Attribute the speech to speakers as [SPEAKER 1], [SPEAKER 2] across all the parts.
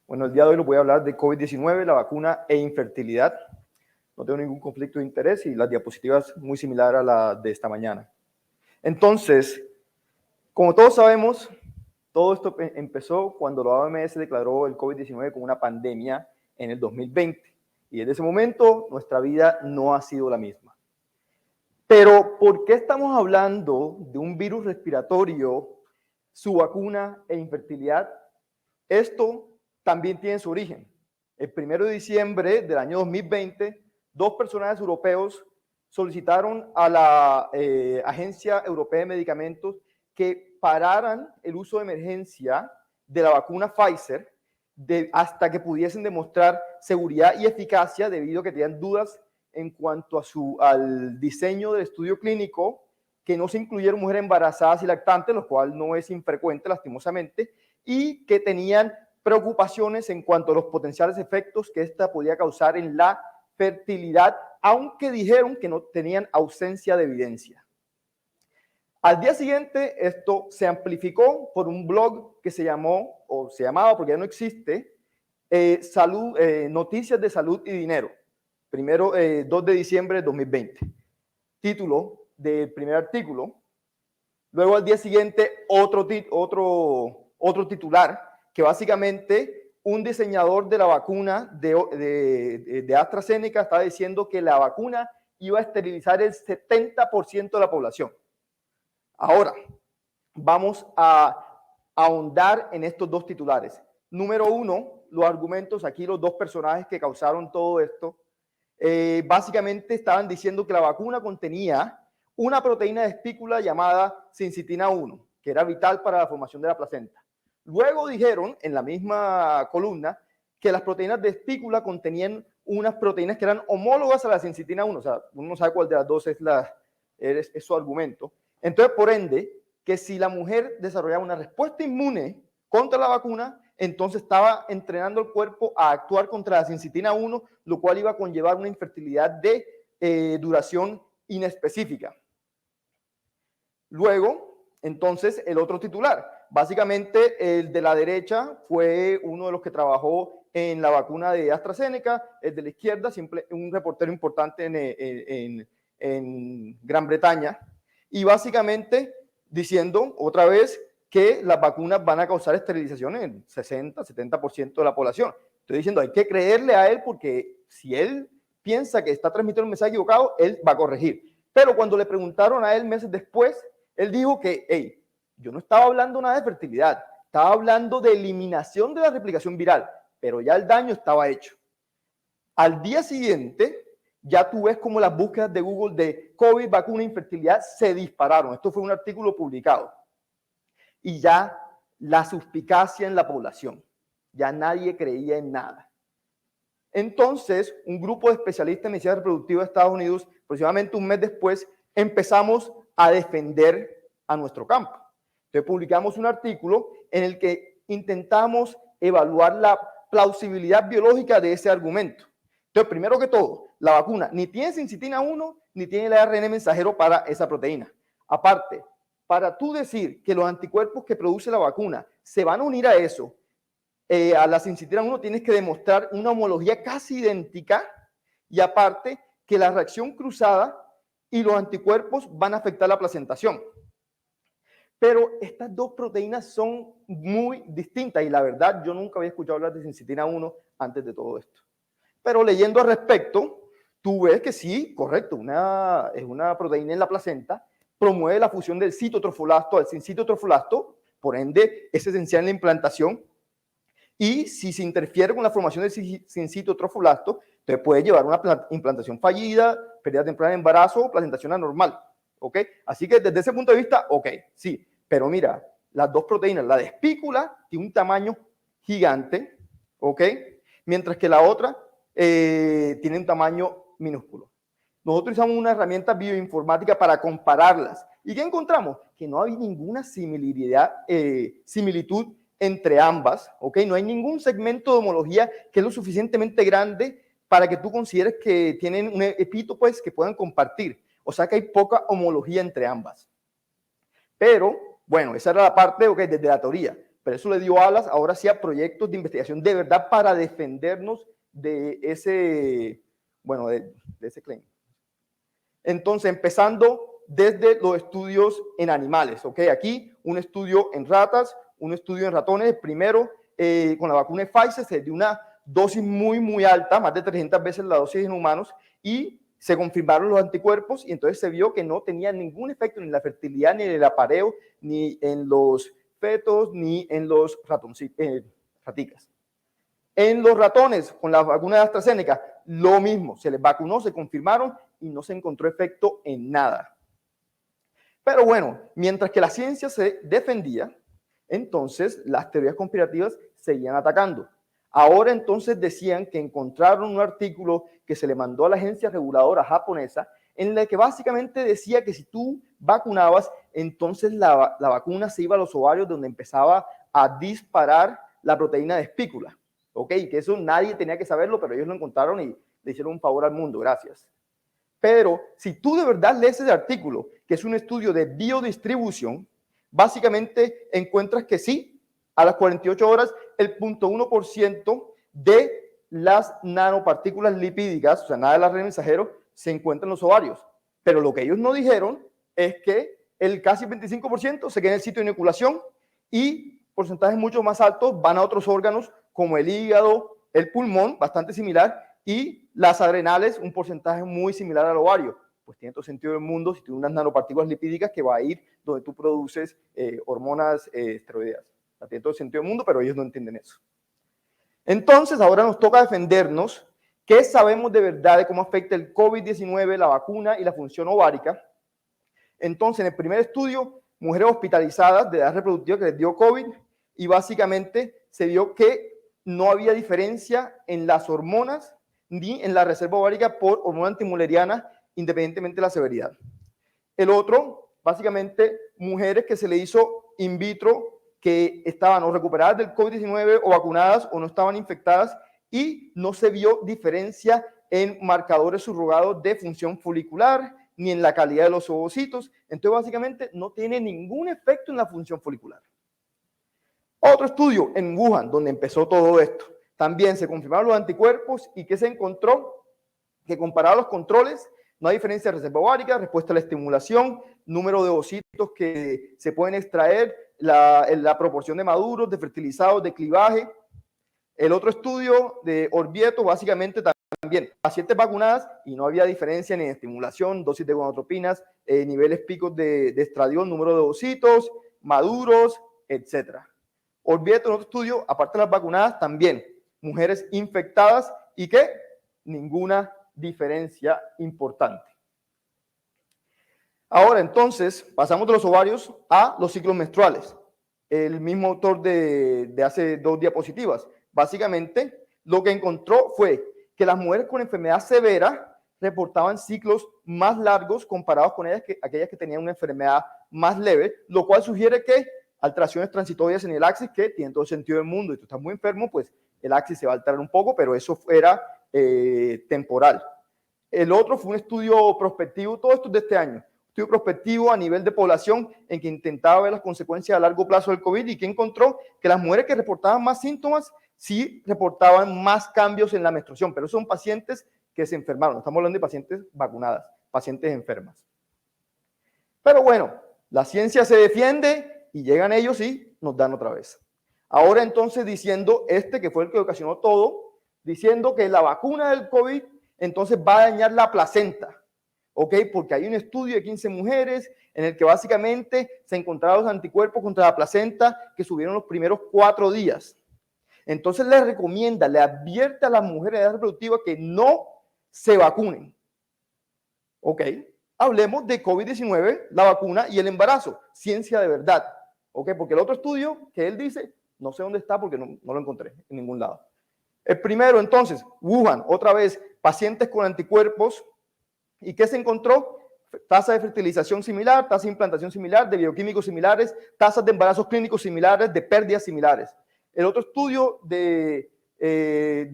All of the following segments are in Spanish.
[SPEAKER 1] Bueno, el día de hoy les voy a hablar de COVID-19, la vacuna e infertilidad. No tengo ningún conflicto de interés y la diapositiva es muy similar a la de esta mañana. Entonces, como todos sabemos, todo esto empezó cuando la OMS declaró el COVID-19 como una pandemia en el 2020. Y desde ese momento nuestra vida no ha sido la misma. Pero, ¿por qué estamos hablando de un virus respiratorio, su vacuna e infertilidad? Esto también tiene su origen. El 1 de diciembre del año 2020, dos personajes europeos solicitaron a la Agencia Europea de Medicamentos que pararan el uso de emergencia de la vacuna Pfizer hasta que pudiesen demostrar seguridad y eficacia, debido a que tenían dudas en cuanto a al diseño del estudio clínico, que no se incluyeron mujeres embarazadas y lactantes, lo cual no es infrecuente lastimosamente, y que tenían preocupaciones en cuanto a los potenciales efectos que esta podía causar en la fertilidad, aunque dijeron que no tenían ausencia de evidencia. Al día siguiente, esto se amplificó por un blog que se llamó, o se llamaba porque ya no existe, Noticias de Salud y Dinero, 2 de diciembre de 2020. Título del primer artículo. Luego al día siguiente otro titular, que básicamente un diseñador de la vacuna de AstraZeneca estaba diciendo que la vacuna iba a esterilizar el 70% de la población. Ahora, vamos a ahondar en estos dos titulares. Número uno, los argumentos. Aquí los dos personajes que causaron todo esto, básicamente estaban diciendo que la vacuna contenía una proteína de espícula llamada sincitina 1, que era vital para la formación de la placenta. Luego dijeron, en la misma columna, que las proteínas de espícula contenían unas proteínas que eran homólogas a la sincitina 1. O sea, uno no sabe cuál de las dos es su argumento. Entonces, por ende, que si la mujer desarrollaba una respuesta inmune contra la vacuna, entonces estaba entrenando el cuerpo a actuar contra la sincitina 1, lo cual iba a conllevar una infertilidad de duración inespecífica. Luego, entonces, el otro titular. Básicamente, el de la derecha fue uno de los que trabajó en la vacuna de AstraZeneca, el de la izquierda, siempre un reportero importante en Gran Bretaña, y básicamente diciendo otra vez que las vacunas van a causar esterilización en 60-70% de la población. Estoy diciendo, hay que creerle a él, porque si él piensa que está transmitiendo un mensaje equivocado, él va a corregir. Pero cuando le preguntaron a él meses después, él dijo que, hey, yo no estaba hablando nada de fertilidad, estaba hablando de eliminación de la replicación viral, pero ya el daño estaba hecho. Al día siguiente, ya tú ves como las búsquedas de Google de COVID, vacuna, infertilidad se dispararon. Esto fue un artículo publicado. Y ya la suspicacia en la población. Ya nadie creía en nada. Entonces, un grupo de especialistas en medicina reproductiva de Estados Unidos, aproximadamente un mes después, empezamos a defender a nuestro campo. Entonces, publicamos un artículo en el que intentamos evaluar la plausibilidad biológica de ese argumento. Entonces, primero que todo, la vacuna ni tiene sincitina 1 ni tiene el ARN mensajero para esa proteína. Aparte, para tú decir que los anticuerpos que produce la vacuna se van a unir a eso, a la sincitina 1, tienes que demostrar una homología casi idéntica, y aparte que la reacción cruzada y los anticuerpos van a afectar la placentación. Pero estas dos proteínas son muy distintas, y la verdad yo nunca había escuchado hablar de sincitina 1 antes de todo esto. Pero leyendo al respecto, tú ves que sí, correcto, es una proteína en la placenta, promueve la fusión del citotrofolasto al sincitotrofolasto, por ende es esencial en la implantación, y si se interfiere con la formación del sincitotrofolasto, te puede llevar a una implantación fallida, pérdida temprana de embarazo o placentación anormal. ¿Ok? Así que desde ese punto de vista, ok, sí, pero mira, las dos proteínas, la de espícula tiene un tamaño gigante, ¿ok? Mientras que la otra tiene un tamaño minúsculo. Nosotros usamos una herramienta bioinformática para compararlas. ¿Y qué encontramos? Que no hay ninguna similitud entre ambas, ¿ok? No hay ningún segmento de homología que es lo suficientemente grande para que tú consideres que tienen un epítopo, pues, que puedan compartir. O sea que hay poca homología entre ambas. Pero, bueno, esa era la parte, ok, desde la teoría. pero eso le dio alas ahora sí a proyectos de investigación de verdad para defendernos de ese, bueno, de ese claim. Entonces, empezando desde los estudios en animales, ¿ok? Aquí un estudio en ratas, un estudio en ratones. Primero, con la vacuna de Pfizer se dio una dosis muy alta, más de 300 veces la dosis en humanos, y se confirmaron los anticuerpos y entonces se vio que no tenía ningún efecto ni en la fertilidad, ni en el apareo, ni en los fetos, ni en los raticas. En los ratones, con la vacuna de AstraZeneca, lo mismo, se les vacunó, se confirmaron y no se encontró efecto en nada. Pero bueno, mientras que la ciencia se defendía, entonces las teorías conspirativas seguían atacando. Ahora entonces decían que encontraron un artículo que se le mandó a la agencia reguladora japonesa en la que básicamente decía que si tú vacunabas, entonces la vacuna se iba a los ovarios donde empezaba a disparar la proteína de espícula. ¿Ok? Que eso nadie tenía que saberlo, pero ellos lo encontraron y le hicieron un favor al mundo. Gracias. Pero si tú de verdad lees ese artículo, que es un estudio de biodistribución, básicamente encuentras que sí, a las 48 horas, el 0.1% de las nanopartículas lipídicas, o sea, nada de la red mensajero, se encuentra en los ovarios. Pero lo que ellos no dijeron es que el casi 25% se queda en el sitio de inoculación y porcentajes mucho más altos van a otros órganos como el hígado, el pulmón, bastante similar, y las adrenales, un porcentaje muy similar al ovario. Pues tiene todo sentido del mundo si tiene unas nanopartículas lipídicas que va a ir donde tú produces hormonas esteroideas. O sea, tiene todo sentido del mundo, pero ellos no entienden eso. Entonces, ahora nos toca defendernos. ¿Qué sabemos de verdad de cómo afecta el COVID-19, la vacuna y la función ovárica? Entonces, en el primer estudio, mujeres hospitalizadas de edad reproductiva que les dio COVID y básicamente se vio que no había diferencia en las hormonas ni en la reserva ovárica por hormona antimuleriana, independientemente de la severidad. El otro, básicamente, mujeres que se le hizo in vitro, que estaban o recuperadas del COVID-19 o vacunadas o no estaban infectadas y no se vio diferencia en marcadores subrogados de función folicular ni en la calidad de los ovocitos. Entonces, básicamente, no tiene ningún efecto en la función folicular. Otro estudio en Wuhan, donde empezó todo esto. También se confirmaron los anticuerpos y ¿qué se encontró? Que comparado a los controles, no hay diferencia de reserva ovárica, respuesta a la estimulación, número de ovocitos que se pueden extraer, la proporción de maduros, de fertilizados, de clivaje. El otro estudio de Orvieto, básicamente también pacientes vacunadas y no había diferencia ni en estimulación, dosis de gonadotropinas, niveles picos de estradiol, número de ovocitos, maduros, etcétera. Orvieto en otro estudio, aparte de las vacunadas, también mujeres infectadas y que ninguna diferencia importante. Ahora, entonces, pasamos de los ovarios a los ciclos menstruales. El mismo autor de hace 2 diapositivas. Básicamente, lo que encontró fue que las mujeres con enfermedad severa reportaban ciclos más largos comparados con aquellas que tenían una enfermedad más leve, lo cual sugiere que alteraciones transitorias en el axis, que tienen todo el sentido del mundo, y tú estás muy enfermo, pues el axis se va a alterar un poco, pero eso era temporal. El otro fue un estudio prospectivo, todo esto es de este año, estudio prospectivo a nivel de población en que intentaba ver las consecuencias a largo plazo del COVID y que encontró que las mujeres que reportaban más síntomas sí reportaban más cambios en la menstruación, pero son pacientes que se enfermaron, no estamos hablando de pacientes vacunadas, pacientes enfermas. Pero bueno, la ciencia se defiende y llegan ellos y nos dan otra vez. Ahora entonces diciendo, que fue el que ocasionó todo, diciendo que la vacuna del COVID entonces va a dañar la placenta, ¿ok? Porque hay un estudio de 15 mujeres en el que básicamente se encontraron los anticuerpos contra la placenta que subieron los primeros 4 días. Entonces le recomienda, le advierte a las mujeres de edad reproductiva que no se vacunen, ¿ok? Hablemos de COVID-19, la vacuna y el embarazo, ciencia de verdad, ¿ok? Porque el otro estudio que él dice, no sé dónde está porque no lo encontré en ningún lado. El primero, entonces, Wuhan, otra vez, pacientes con anticuerpos. ¿Y qué se encontró? Tasa de fertilización similar, tasa de implantación similar, de bioquímicos similares, tasas de embarazos clínicos similares, de pérdidas similares. El otro estudio de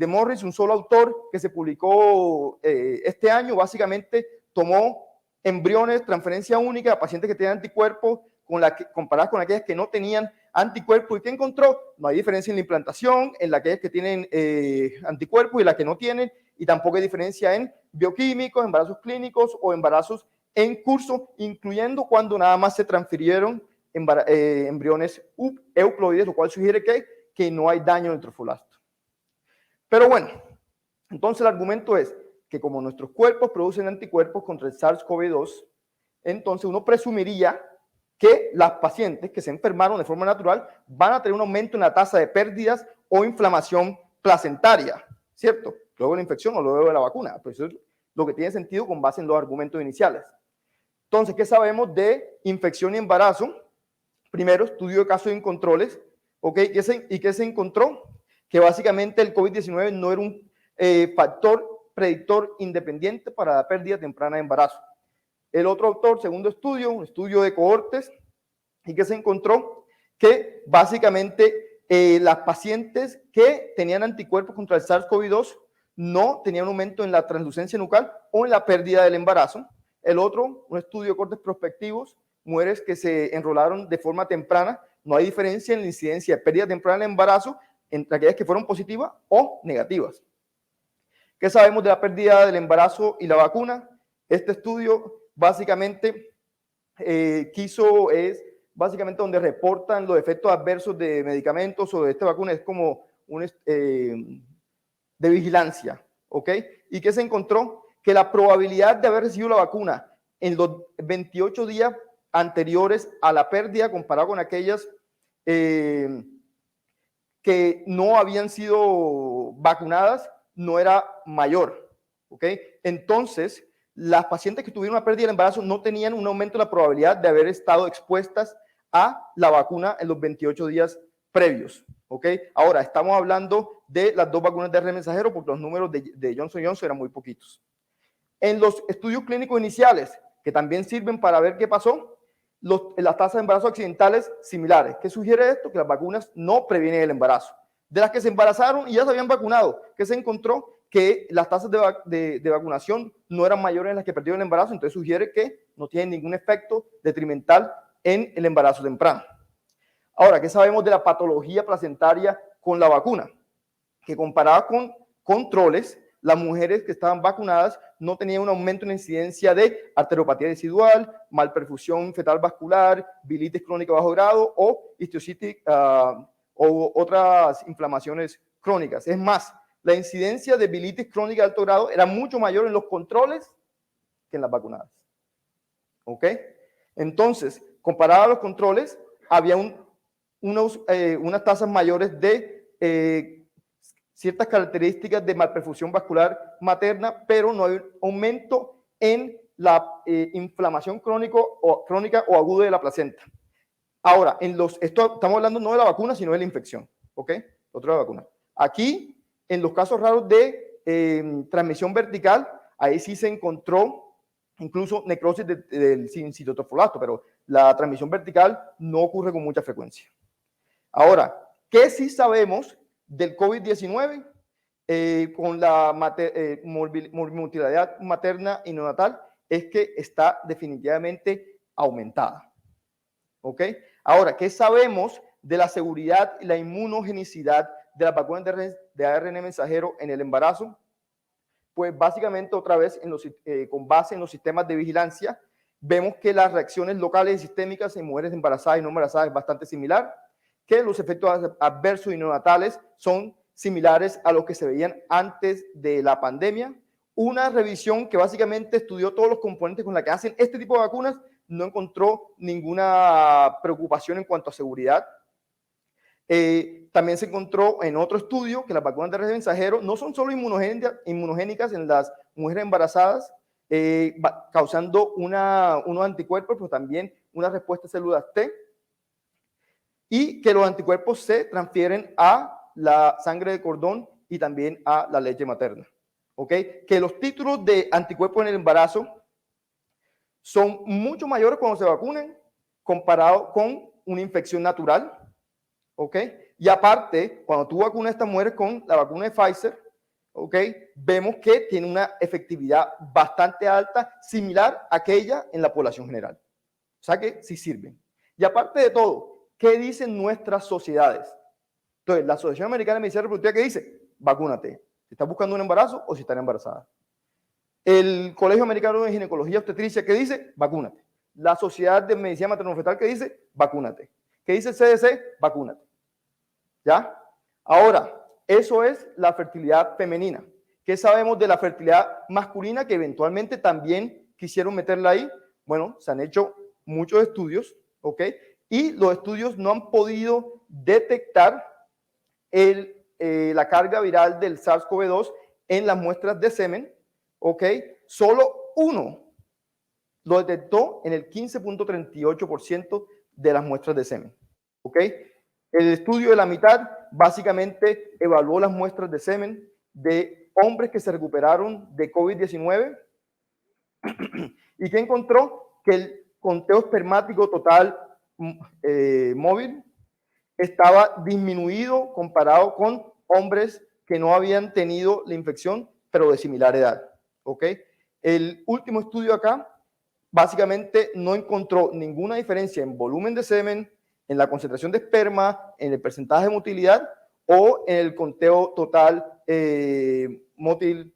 [SPEAKER 1] Morris, un solo autor que se publicó este año, básicamente tomó embriones, transferencia única a pacientes que tenían anticuerpos comparadas con aquellas que no tenían anticuerpos. ¿Y qué encontró? No hay diferencia en la implantación, en la que tienen anticuerpos y la que no tienen, y tampoco hay diferencia en bioquímicos, embarazos clínicos o embarazos en curso, incluyendo cuando nada más se transfirieron embriones euploides, lo cual sugiere que no hay daño en el trofoblasto. Pero bueno, entonces el argumento es que como nuestros cuerpos producen anticuerpos contra el SARS-CoV-2, entonces uno presumiría que las pacientes que se enfermaron de forma natural van a tener un aumento en la tasa de pérdidas o inflamación placentaria, ¿cierto? Luego de la infección o luego de la vacuna. Pues eso es lo que tiene sentido con base en los argumentos iniciales. Entonces, ¿qué sabemos de infección y embarazo? Primero, estudio de casos en controles, ¿ok? ¿Y qué se encontró? Que básicamente el COVID-19 no era un factor predictor independiente para la pérdida temprana de embarazo. El otro autor, segundo estudio, un estudio de cohortes, y que se encontró que básicamente las pacientes que tenían anticuerpos contra el SARS-CoV-2 no tenían un aumento en la translucencia nucal o en la pérdida del embarazo. El otro, un estudio de cohortes prospectivos, mujeres que se enrolaron de forma temprana, no hay diferencia en la incidencia de pérdida temprana del embarazo entre aquellas que fueron positivas o negativas. ¿Qué sabemos de la pérdida del embarazo y la vacuna? Este estudio básicamente básicamente donde reportan los efectos adversos de medicamentos o de esta vacuna, es como un de vigilancia, ¿ok? ¿Y qué se encontró? Que la probabilidad de haber recibido la vacuna en los 28 días anteriores a la pérdida comparado con aquellas que no habían sido vacunadas no era mayor, ¿ok? Entonces, las pacientes que tuvieron una pérdida del embarazo no tenían un aumento de la probabilidad de haber estado expuestas a la vacuna en los 28 días previos, ¿ok? Ahora, estamos hablando de las dos vacunas de RNA mensajero porque los números de Johnson & Johnson eran muy poquitos. En los estudios clínicos iniciales, que también sirven para ver qué pasó, las tasas de embarazo accidentales similares. ¿Qué sugiere esto? Que las vacunas no previenen el embarazo. De las que se embarazaron y ya se habían vacunado, ¿qué se encontró? Que las tasas de vacunación no eran mayores en las que perdieron el embarazo, entonces sugiere que no tienen ningún efecto detrimental en el embarazo temprano. Ahora, ¿qué sabemos de la patología placentaria con la vacuna? Que comparada con controles, las mujeres que estaban vacunadas no tenían un aumento en la incidencia de arteriopatía residual, malperfusión fetal vascular, bilitis crónica bajo grado o histiocytis o otras inflamaciones crónicas. Es más, la incidencia de bilitis crónica de alto grado era mucho mayor en los controles que en las vacunadas. ¿Ok? Entonces, comparado a los controles, había unas tasas mayores de ciertas características de malperfusión vascular materna, pero no hay aumento en la inflamación crónica o aguda de la placenta. Ahora, estamos hablando no de la vacuna, sino de la infección, ¿ok? Otra vacuna. Aquí, en los casos raros de transmisión vertical, ahí sí se encontró incluso necrosis del citotrofolasto, pero la transmisión vertical no ocurre con mucha frecuencia. Ahora, ¿qué sí sabemos del COVID-19 con la morbilidad materna y neonatal? Es que está definitivamente aumentada. ¿Ok? Ahora, ¿qué sabemos de la seguridad y la inmunogenicidad de las vacunas de ARN mensajero en el embarazo? Pues básicamente otra vez con base en los sistemas de vigilancia, vemos que las reacciones locales y sistémicas en mujeres embarazadas y no embarazadas es bastante similar, que los efectos adversos y neonatales son similares a los que se veían antes de la pandemia. Una revisión que básicamente estudió todos los componentes con los que hacen este tipo de vacunas no encontró ninguna preocupación en cuanto a seguridad. También se encontró en otro estudio que las vacunas de RNA mensajero no son solo inmunogénicas en las mujeres embarazadas, causando unos anticuerpos, pero también una respuesta de células T, y que los anticuerpos se transfieren a la sangre de cordón y también a la leche materna. ¿Ok? Que los títulos de anticuerpos en el embarazo son mucho mayores cuando se vacunan comparado con una infección natural. ¿Ok? Y aparte, cuando tú vacunas a estas mujeres con la vacuna de Pfizer, ¿ok? Vemos que tiene una efectividad bastante alta, similar a aquella en la población general. O sea que sí sirven. Y aparte de todo, ¿qué dicen nuestras sociedades? Entonces, la Asociación Americana de Medicina Reproductiva, ¿qué dice? Vacúnate. Si estás buscando un embarazo o si estás embarazada. El Colegio Americano de Ginecología Obstetricia, ¿qué dice? Vacúnate. La Sociedad de Medicina Materno-Fetal, ¿qué dice? Vacúnate. ¿Qué dice el CDC? Vacúnate. ¿Ya? Ahora, eso es la fertilidad femenina. ¿Qué sabemos de la fertilidad masculina que eventualmente también quisieron meterla ahí? Bueno, se han hecho muchos estudios, ¿ok? Y los estudios no han podido detectar la carga viral del SARS-CoV-2 en las muestras de semen, ¿ok? Solo uno lo detectó en el 15.38% de las muestras de semen, ¿ok? El estudio de la mitad básicamente evaluó las muestras de semen de hombres que se recuperaron de COVID-19 y que encontró que el conteo espermático total móvil estaba disminuido comparado con hombres que no habían tenido la infección, pero de similar edad. ¿Ok? El último estudio acá básicamente no encontró ninguna diferencia en volumen de semen, en la concentración de esperma, en el porcentaje de motilidad o en el conteo total mótil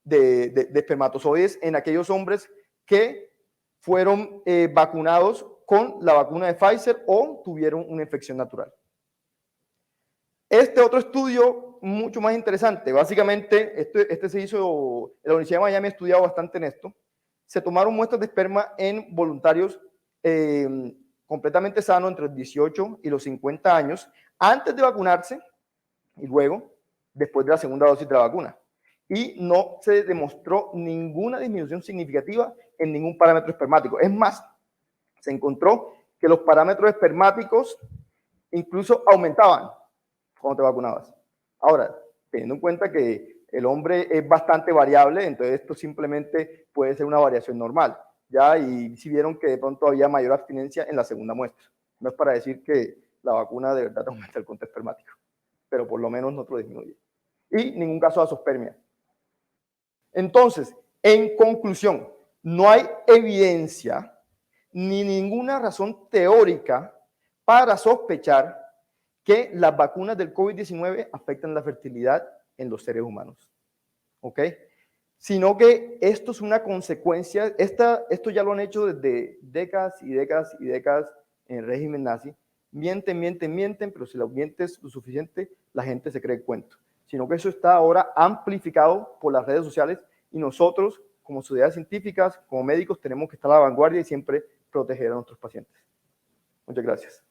[SPEAKER 1] de espermatozoides en aquellos hombres que fueron vacunados con la vacuna de Pfizer o tuvieron una infección natural. Este otro estudio, mucho más interesante, básicamente, este se hizo, en la Universidad de Miami ha estudiado bastante en esto, se tomaron muestras de esperma en voluntarios completamente sanos entre los 18 y los 50 años, antes de vacunarse y luego, después de la segunda dosis de la vacuna. Y no se demostró ninguna disminución significativa en ningún parámetro espermático. Es más, se encontró que los parámetros espermáticos incluso aumentaban cuando te vacunabas. Ahora, teniendo en cuenta que el hombre es bastante variable, entonces esto simplemente puede ser una variación normal, ¿ya? Y si vieron que de pronto había mayor abstinencia en la segunda muestra. No es para decir que la vacuna de verdad aumenta el conteo espermático, pero por lo menos no lo disminuye. Y ningún caso de azoospermia. Entonces, en conclusión, no hay evidencia ni ninguna razón teórica para sospechar que las vacunas del COVID-19 afectan la fertilidad en los seres humanos. ¿Ok? Sino que esto es una consecuencia, esto ya lo han hecho desde décadas y décadas y décadas en el régimen nazi. Mienten, pero si lo mientes lo suficiente, la gente se cree el cuento. Sino que eso está ahora amplificado por las redes sociales y nosotros, como sociedades científicas, como médicos, tenemos que estar a la vanguardia y siempre proteger a nuestros pacientes. Muchas gracias.